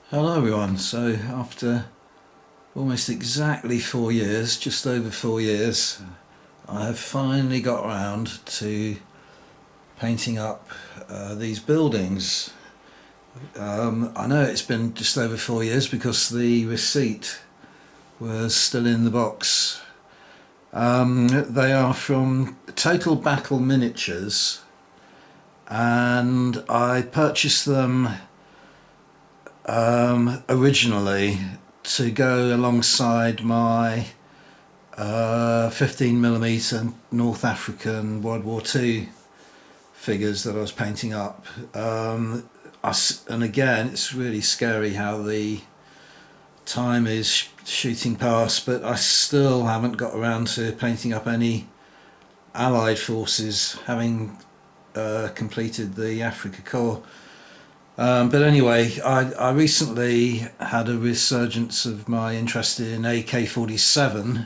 Hello everyone. So after almost exactly 4 years, just over 4 years, I have finally got around to painting up these buildings. I know it's been just over 4 years because the receipt was still in the box. They are from Total Battle Miniatures, and I purchased them originally to go alongside my 15mm North African World War II figures that I was painting up. And again, it's really scary how the time is shooting past, but I still haven't got around to painting up any Allied forces, having completed the Afrika Korps. But anyway, I recently had a resurgence of my interest in AK-47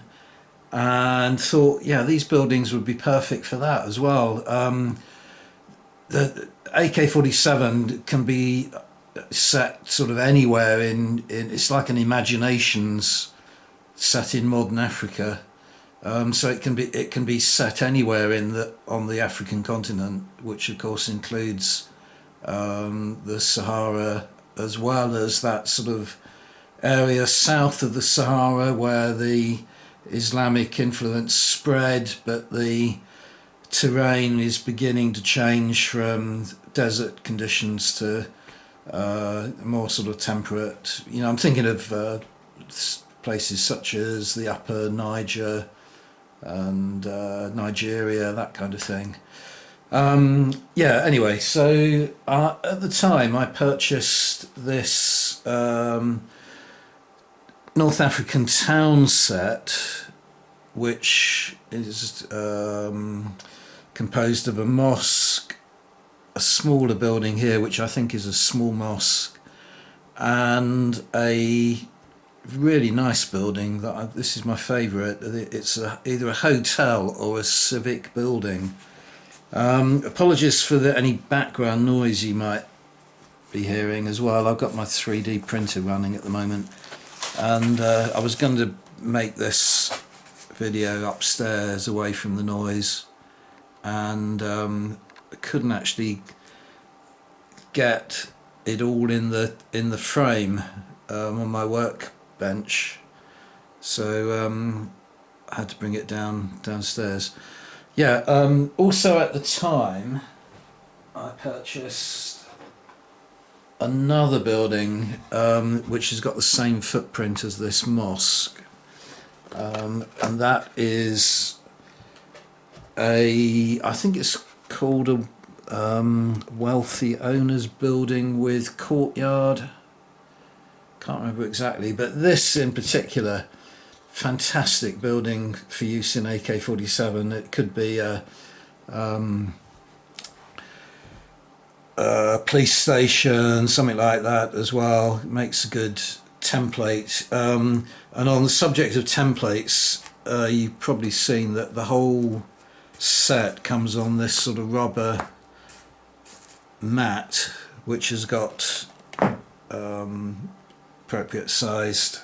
and thought, yeah, these buildings would be perfect for that as well. The AK-47 can be set sort of anywhere in it's like an imaginations set in modern Africa. So it can be set anywhere on the African continent, which of course includes the Sahara, as well as that sort of area south of the Sahara where the Islamic influence spread, but the terrain is beginning to change from desert conditions to more sort of temperate. I'm thinking of places such as the Upper Niger and Nigeria, that kind of thing. Anyway, so at the time I purchased this North African town set, which is composed of a mosque, a smaller building here, which I think is a small mosque, and a really nice building this is my favourite. It's either a hotel or a civic building. Apologies for any background noise you might be hearing as well. I've got my 3D printer running at the moment, and I was going to make this video upstairs away from the noise, and I couldn't actually get it all in the frame on my workbench, so I had to bring it downstairs. Also at the time I purchased another building which has got the same footprint as this mosque, and that is I think it's called a wealthy owners building with courtyard. Can't remember exactly, but this in particular, fantastic building for use in AK-47. It could be a police station, something like that as well. It makes a good template. And on the subject of templates, you've probably seen that the whole set comes on this sort of rubber mat, which has got appropriate sized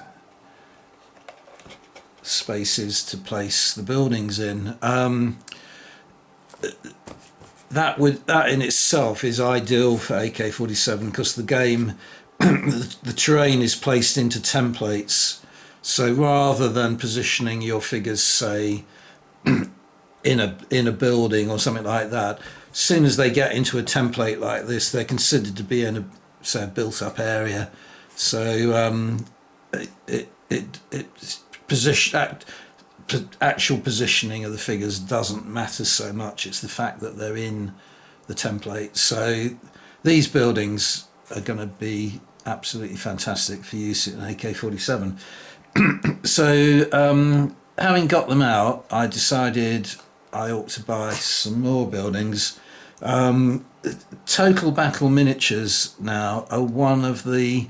spaces to place the buildings in. That in itself is ideal for AK-47 because the game, the terrain is placed into templates. So rather than positioning your figures, say, in a building or something like that, as soon as they get into a template like this, they're considered to be in a, say, a built-up area. So actual positioning of the figures doesn't matter so much. It's the fact that they're in the template. So these buildings are going to be absolutely fantastic for use in AK-47. So having got them out, I decided I ought to buy some more buildings. Total Battle Miniatures now are one of the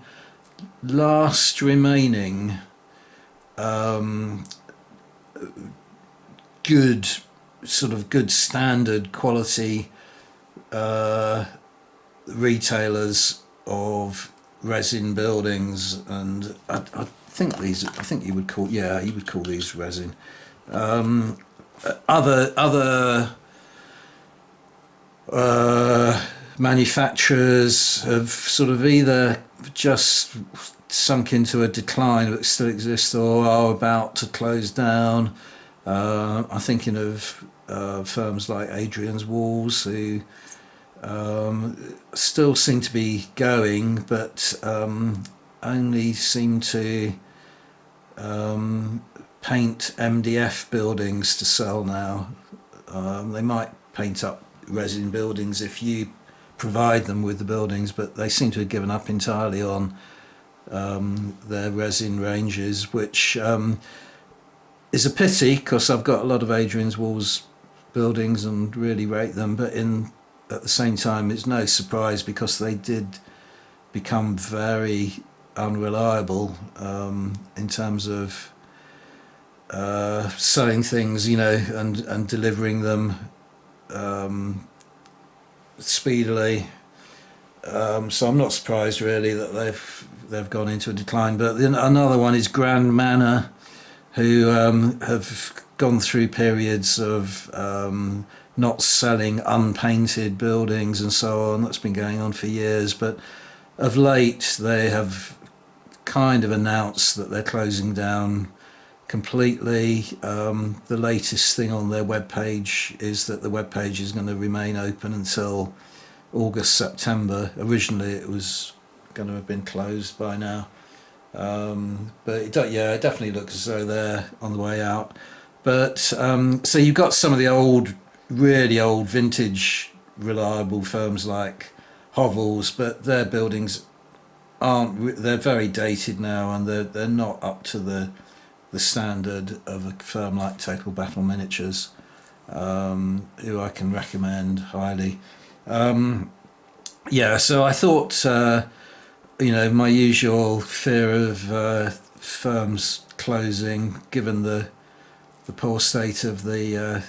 last remaining good standard quality retailers of resin buildings, and I think these. I think you would call, yeah, you would call these resin. Other manufacturers have sort of either just sunk into a decline but still exist, or are about to close down. I'm thinking of firms like Adrian's Walls, who still seem to be going, but only seem to paint MDF buildings to sell now. They might paint up resin buildings if you provide them with the buildings, but they seem to have given up entirely on their resin ranges, which is a pity, because I've got a lot of Adrian's Walls buildings and really rate them, but at the same time it's no surprise, because they did become very unreliable in terms of selling things, and delivering them speedily. So I'm not surprised really that they've gone into a decline. But then another one is Grand Manor, who have gone through periods of not selling unpainted buildings and so on. That's been going on for years, but of late they have kind of announced that they're closing down completely. The latest thing on their webpage is that the webpage is going to remain open until August, September. Originally it was going to have been closed by now, but it definitely looks as though they're on the way out. But so you've got some of the really old vintage reliable firms like Hovels, but their buildings they're very dated now, and they're not up to the standard of a firm like Total Battle Miniatures, who I can recommend highly. So I thought, my usual fear of firms closing, given the poor state of the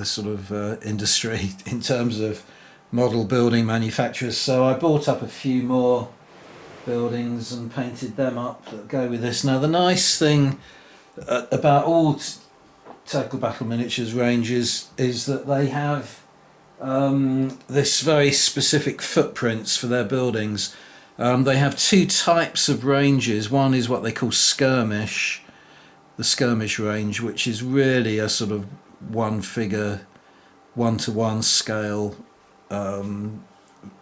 sort of industry in terms of model building manufacturers. So I bought up a few more buildings and painted them up that go with this. Now the nice thing about all Total Battle Miniatures ranges is that they have this very specific footprints for their buildings. They have two types of ranges. One is what they call skirmish, the skirmish range, which is really a sort of one figure, 1-to-1 scale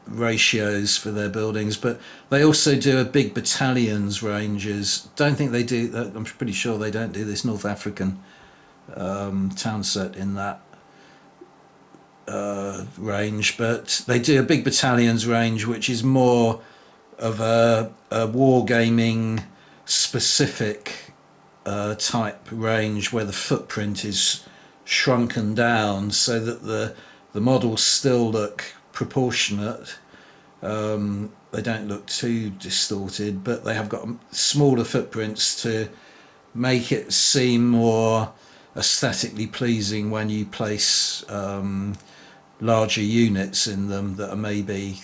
ratios for their buildings, but they also do a big battalions ranges. Don't think they do, I'm pretty sure they don't do this North African town set in that range, but they do a big battalions range, which is more of a wargaming specific type range, where the footprint is shrunken down so that the models still look proportionate. They don't look too distorted, but they have got smaller footprints to make it seem more aesthetically pleasing when you place larger units in them that are maybe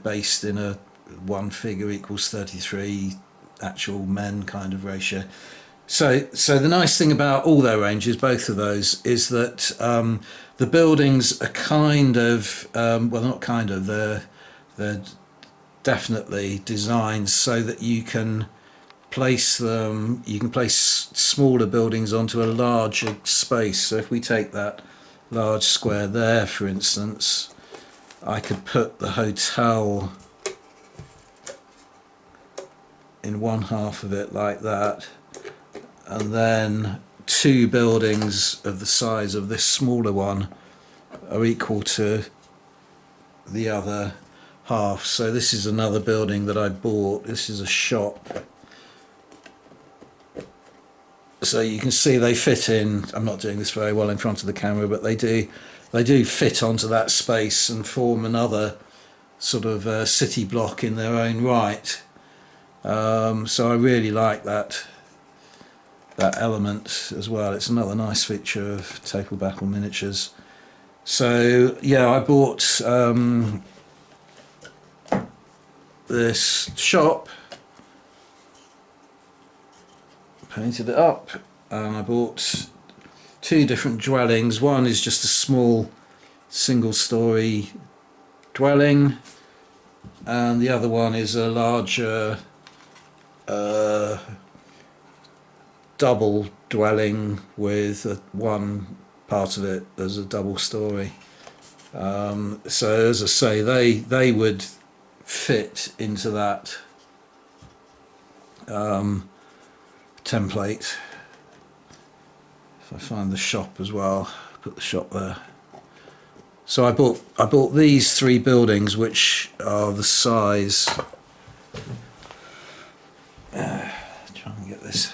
based in a 1 figure equals 33 actual men kind of ratio. So the nice thing about all their ranges, both of those, is that the buildings are kind of they're definitely designed so that you can place smaller buildings onto a larger space. So if we take that large square there, for instance, I could put the hotel in one half of it like that, and then two buildings of the size of this smaller one are equal to the other half. So this is another building that I bought. This is a shop. So you can see they fit in. I'm not doing this very well in front of the camera, but they do fit onto that space and form another sort of city block in their own right. So I really like that element as well. It's another nice feature of Total Battle Miniatures. So yeah, I bought this shop, painted it up, and I bought 2 different dwellings. One is just a small single-story dwelling, and the other one is a larger double dwelling with one part of it as a double story. So as I say, they would fit into that template. If I find the shop as well, put the shop there. So I bought these 3 buildings, which are the size. Try and get this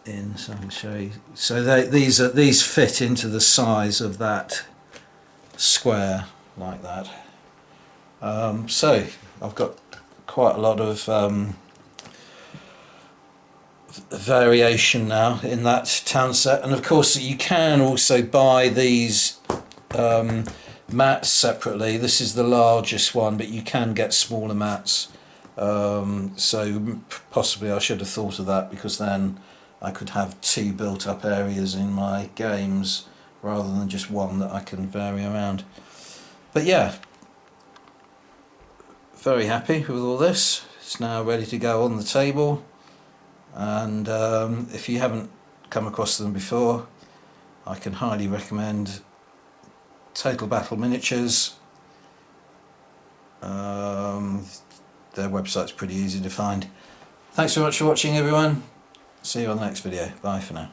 in so I can show you. So these fit into the size of that square like that. So I've got quite a lot of variation now in that town set, and of course you can also buy these mats separately. This is the largest one, but you can get smaller mats, so possibly I should have thought of that, because then I could have 2 built up areas in my games rather than just one that I can vary around. But yeah, very happy with all this. It's now ready to go on the table, and if you haven't come across them before, I can highly recommend Total Battle Miniatures. Their website's pretty easy to find. Thanks very much for watching, everyone. See you on the next video. Bye for now.